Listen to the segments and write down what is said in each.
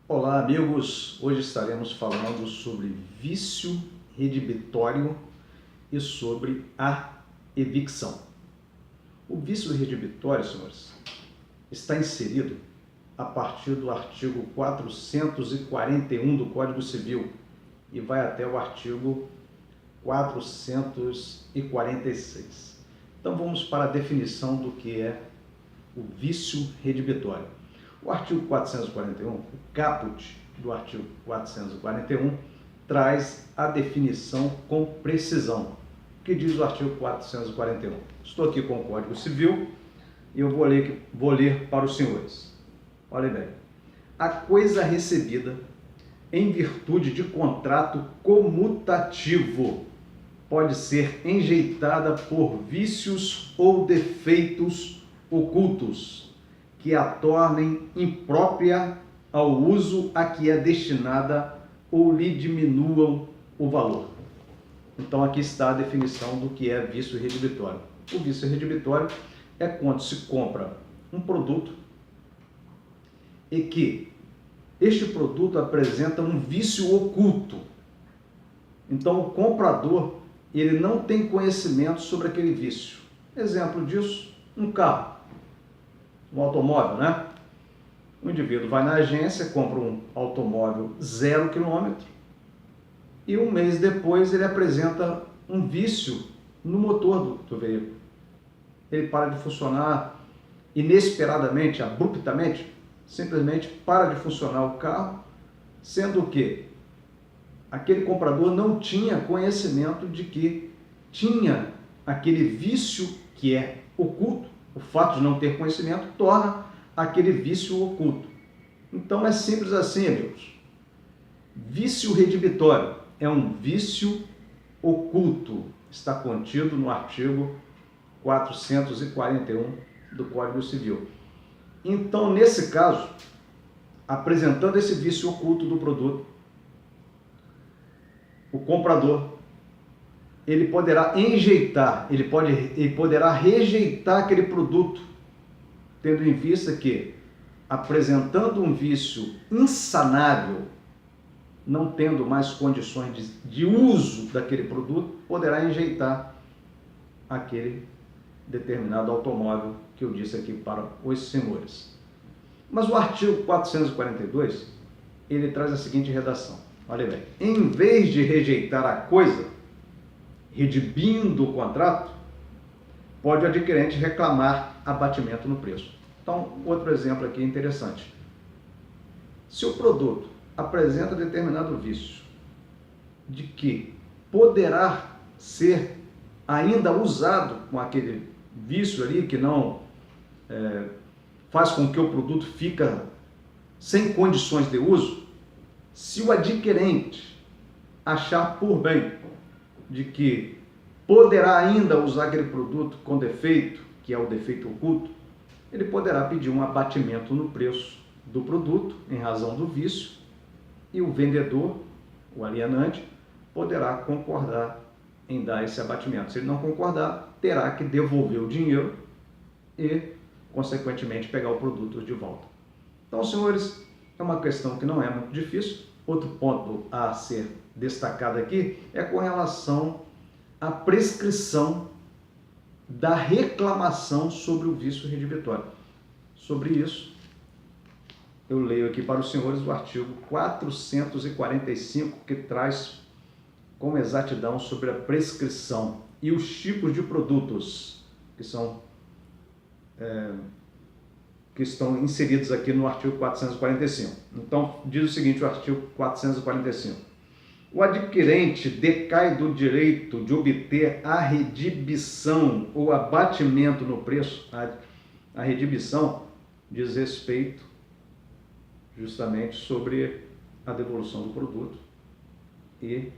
Olá, amigos! Hoje estaremos falando sobre vício redibitório e sobre a evicção. O vício redibitório, senhores, está inserido a partir do artigo 441 do Código Civil e vai até o artigo 446. Então vamos para a definição do que é o vício redibitório. O artigo 441, o caput do artigo 441, traz a definição com precisão. O que diz o artigo 441? Estou aqui com o Código Civil e eu vou ler para os senhores. Olhem bem. A coisa recebida em virtude de contrato comutativo pode ser enjeitada por vícios ou defeitos ocultos que a tornem imprópria ao uso a que é destinada ou lhe diminuam o valor. Então aqui está a definição do que é vício redibitório. O vício redibitório é quando se compra um produto e que este produto apresenta um vício oculto. Então o comprador ele não tem conhecimento sobre aquele vício. Exemplo disso, um carro. Um automóvel, né? O indivíduo vai na agência, compra um automóvel 0 km e um mês depois ele apresenta um vício no motor do veículo. Ele para de funcionar inesperadamente, abruptamente, simplesmente para de funcionar o carro, sendo que aquele comprador não tinha conhecimento de que tinha aquele vício que é oculto. O fato de não ter conhecimento torna aquele vício oculto. Então é simples assim, amigos. Vício redibitório é um vício oculto. Está contido no artigo 441 do Código Civil. Então, nesse caso, apresentando esse vício oculto do produto, o comprador ele poderá enjeitar, ele poderá rejeitar aquele produto, tendo em vista que, apresentando um vício insanável, não tendo mais condições de uso daquele produto, poderá enjeitar aquele determinado automóvel que eu disse aqui para os senhores. Mas o artigo 442, ele traz a seguinte redação. Olha bem, em vez de rejeitar a coisa, redibindo o contrato, pode o adquirente reclamar abatimento no preço. Então, outro exemplo aqui interessante. Se o produto apresenta determinado vício de que poderá ser ainda usado com aquele vício ali que não faz com que o produto fica sem condições de uso, se o adquirente achar por bem de que poderá ainda usar aquele produto com defeito, que é o defeito oculto, ele poderá pedir um abatimento no preço do produto em razão do vício e o vendedor, o alienante, poderá concordar em dar esse abatimento. Se ele não concordar, terá que devolver o dinheiro e, consequentemente, pegar o produto de volta. Então, senhores, é uma questão que não é muito difícil. Outro ponto a ser destacado aqui é com relação à prescrição da reclamação sobre o vício redibitório. Sobre isso, eu leio aqui para os senhores o artigo 445, que traz com exatidão sobre a prescrição e os tipos de produtos que estão inseridos aqui no artigo 445. Então, diz o seguinte, o artigo 445. O adquirente decai do direito de obter a redibição ou abatimento no preço. A redibição diz respeito justamente sobre a devolução do produto e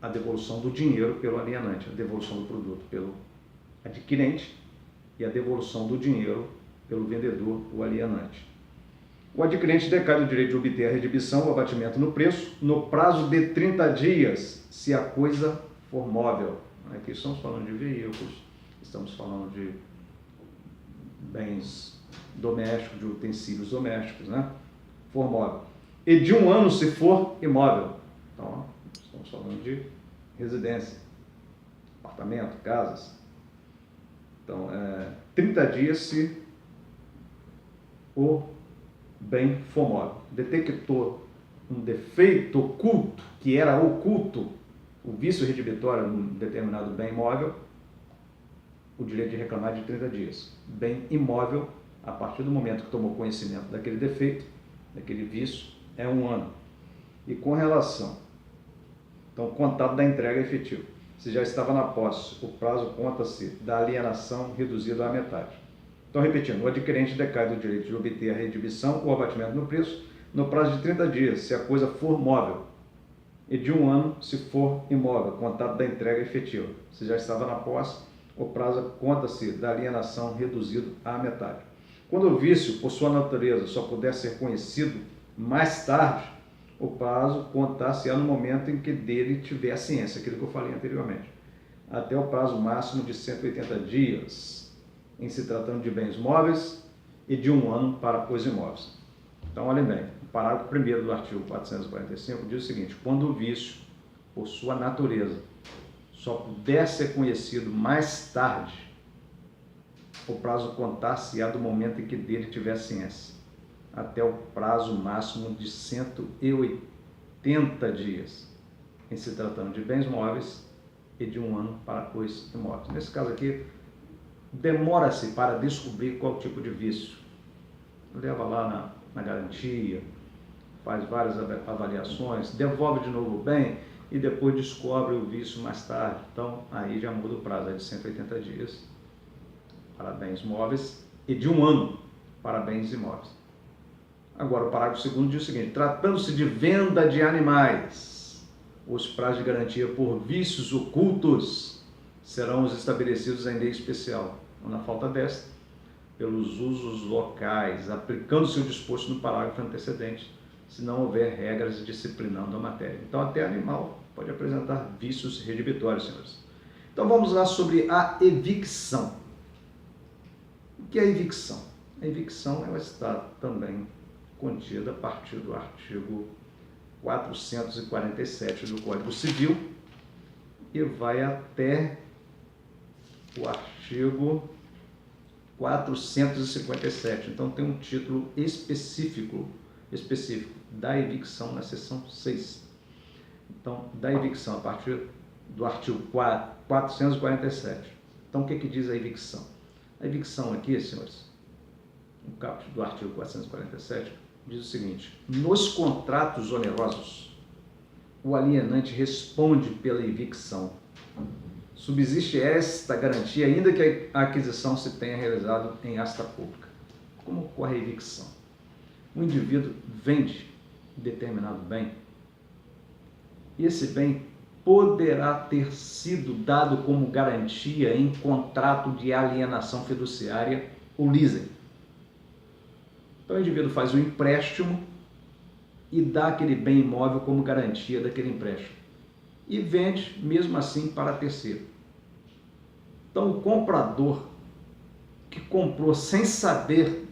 a devolução do dinheiro pelo alienante, a devolução do produto pelo adquirente e a devolução do dinheiro pelo vendedor, o alienante. O adquirente decai do direito de obter a redibição ou abatimento no preço no prazo de 30 dias, se a coisa for móvel. Aqui estamos falando de veículos, estamos falando de bens doméstico, de utensílios domésticos, né? For móvel. E de 1 ano se for imóvel. Então, ó, estamos falando de residência, apartamento, casas. Então, 30 dias se o bem for móvel. Detectou um defeito oculto, que era oculto, o vício redibitório num determinado bem imóvel, o direito de reclamar de 30 dias. Bem imóvel, a partir do momento que tomou conhecimento daquele defeito, daquele vício, é 1 ano. E com relação, então, contado da entrega efetiva, se já estava na posse, o prazo conta-se da alienação reduzido à metade. Então, repetindo, o adquirente decai do direito de obter a redibição ou abatimento no preço no prazo de 30 dias, se a coisa for móvel, e de 1 ano, se for imóvel, contado da entrega efetiva. Se já estava na posse, o prazo conta-se da alienação reduzido à metade. Quando o vício, por sua natureza, só puder ser conhecido mais tarde, o prazo contar-se-á no momento em que dele tiver a ciência, aquilo que eu falei anteriormente, até o prazo máximo de 180 dias, em se tratando de bens móveis, e de 1 ano para os imóveis. Então, olhem bem, o parágrafo 1º do artigo 445 diz o seguinte: quando o vício, por sua natureza, só puder ser conhecido mais tarde, o prazo contar-se-á do momento em que dele tiver ciência, até o prazo máximo de 180 dias, em se tratando de bens móveis, e de 1 ano para os imóveis. Nesse caso aqui, demora-se para descobrir qual tipo de vício. Leva lá na garantia, faz várias avaliações, devolve de novo o bem e depois descobre o vício mais tarde. Então, aí já muda o prazo, é de 180 dias para bens móveis e de 1 ano para bens imóveis. Agora, o parágrafo 2º diz o seguinte: tratando-se de venda de animais, os prazos de garantia por vícios ocultos serão os estabelecidos em lei especial, ou na falta desta, pelos usos locais, aplicando-se o disposto no parágrafo antecedente, se não houver regras disciplinando a matéria. Então, até animal pode apresentar vícios redibitórios, senhores. Então, vamos lá sobre a evicção. O que é a evicção? A evicção, ela está também contida a partir do artigo 447 do Código Civil e vai até o artigo 457. Então, tem um título específico da evicção na seção 6. Então, da evicção, a partir do artigo 447. Então, o que diz a evicção? A evicção aqui, senhores, no caput do artigo 447, diz o seguinte: nos contratos onerosos, o alienante responde pela evicção. Subsiste esta garantia, ainda que a aquisição se tenha realizado em asta pública. Como ocorre a evicção? O indivíduo vende determinado bem, e esse bem poderá ter sido dado como garantia em contrato de alienação fiduciária ou leasing. Então, o indivíduo faz um empréstimo e dá aquele bem imóvel como garantia daquele empréstimo e vende, mesmo assim, para terceiro. Então, o comprador que comprou sem saber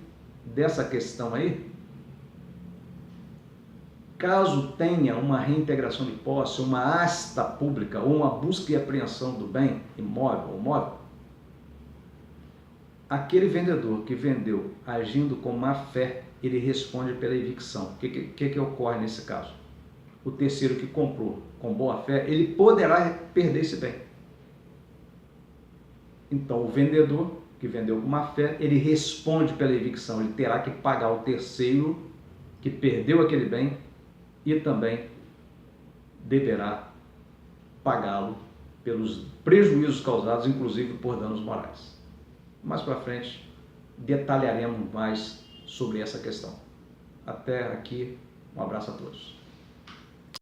dessa questão aí, caso tenha uma reintegração de posse, uma asta pública ou uma busca e apreensão do bem imóvel ou móvel, aquele vendedor que vendeu agindo com má fé, ele responde pela evicção. O que ocorre nesse caso? O terceiro que comprou com boa fé, ele poderá perder esse bem. Então, o vendedor que vendeu com má fé, ele responde pela evicção, ele terá que pagar o terceiro que perdeu aquele bem e também deverá pagá-lo pelos prejuízos causados, inclusive por danos morais. Mais para frente, detalharemos mais sobre essa questão. Até aqui, um abraço a todos.